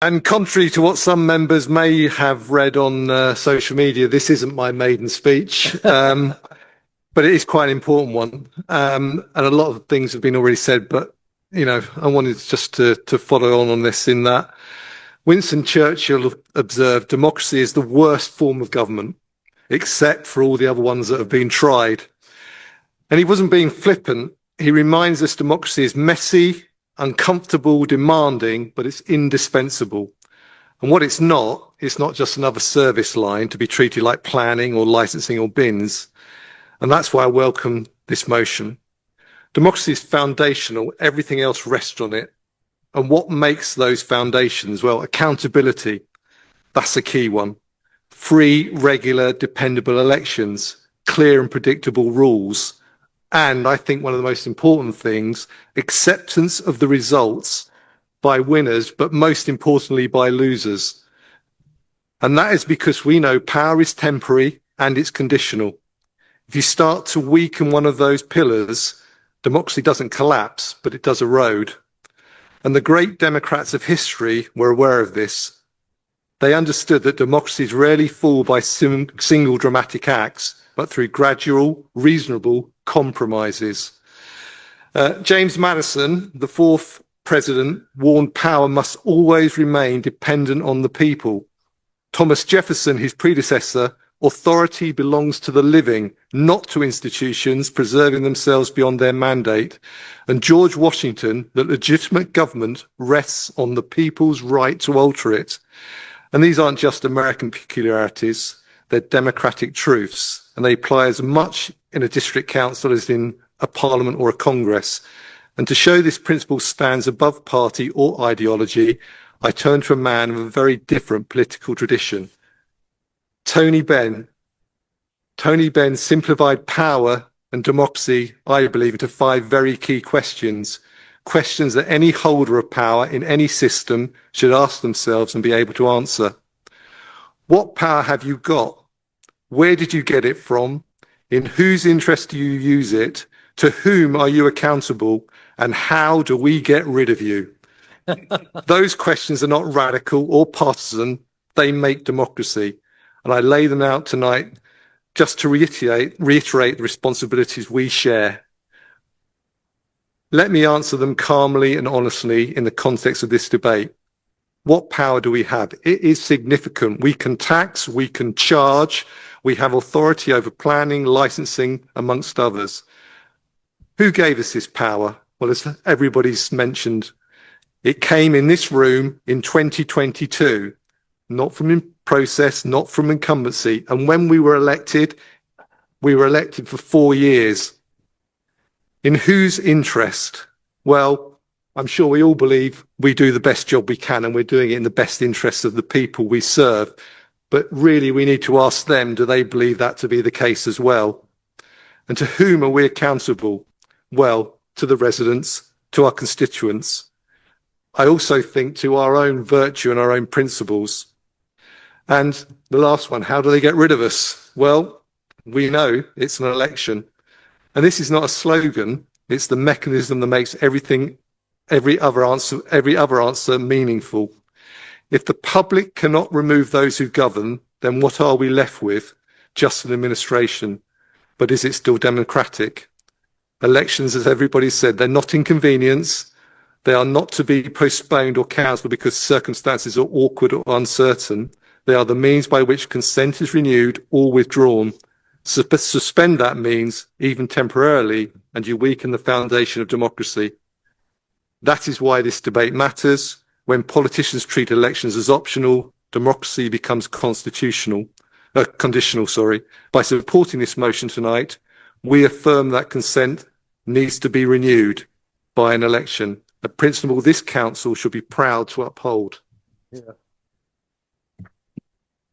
And contrary to what some members may have read on social media, this isn't my maiden speech, but it is quite an important one. And a lot of things have been already said, but I wanted just to follow on this in that Winston Churchill observed democracy is the worst form of government, except for all the other ones that have been tried. And he wasn't being flippant. He reminds us democracy is messy, uncomfortable, demanding, but it's indispensable. And what it's not just another service line to be treated like planning or licensing or bins. And that's why I welcome this motion. Democracy is foundational. Everything else rests on it. And what makes those foundations? Well, accountability. That's a key one. Free, regular, dependable elections, clear and predictable rules. And I think one of the most important things, acceptance of the results by winners, but most importantly by losers. And that is because we know power is temporary and it's conditional. If you start to weaken one of those pillars, democracy doesn't collapse, but it does erode. And the great democrats of history were aware of this. They understood that democracies rarely fall by single dramatic acts, but through gradual, reasonable compromises. James Madison, the fourth president, warned power must always remain dependent on the people. Thomas Jefferson, his predecessor, authority belongs to the living, not to institutions preserving themselves beyond their mandate. And George Washington, that legitimate government rests on the people's right to alter it. And these aren't just American peculiarities, they're democratic truths, and they apply as much in a district council as in a parliament or a congress. And to show this principle stands above party or ideology, I turn to a man of a very different political tradition. Tony Benn. Tony Benn simplified power and democracy, I believe, into 5 very key questions. Questions that any holder of power in any system should ask themselves and be able to answer. What power have you got? Where did you get it from? In whose interest do you use it? To whom are you accountable? And how do we get rid of you? Those questions are not radical or partisan. They make democracy. And I lay them out tonight just to reiterate the responsibilities we share. Let me answer them calmly and honestly in the context of this debate. What power do we have? It is significant. We can tax, we can charge, we have authority over planning, licensing, amongst others. Who gave us this power? Well, as everybody's mentioned, it came in this room in 2022, not from process, not from incumbency. And when we were elected for 4 years. In whose interest? Well, I'm sure we all believe we do the best job we can and we're doing it in the best interest of the people we serve. But really, we need to ask them, do they believe that to be the case as well? And to whom are we accountable? Well, to the residents, to our constituents. I also think to our own virtue and our own principles. And the last one, how do they get rid of us? Well, we know it's an election. And this is not a slogan. It's the mechanism that makes every other answer meaningful. If the public cannot remove those who govern, then what are we left with? Just an administration. But is it still democratic? Elections, as everybody said, they're not inconvenience. They are not to be postponed or cancelled because circumstances are awkward or uncertain. They are the means by which consent is renewed or withdrawn. Suspend that means, even temporarily, and you weaken the foundation of democracy. That is why this debate matters. When politicians treat elections as optional, democracy becomes conditional. By supporting this motion tonight, we affirm that consent needs to be renewed by an election, a principle this council should be proud to uphold. Yeah.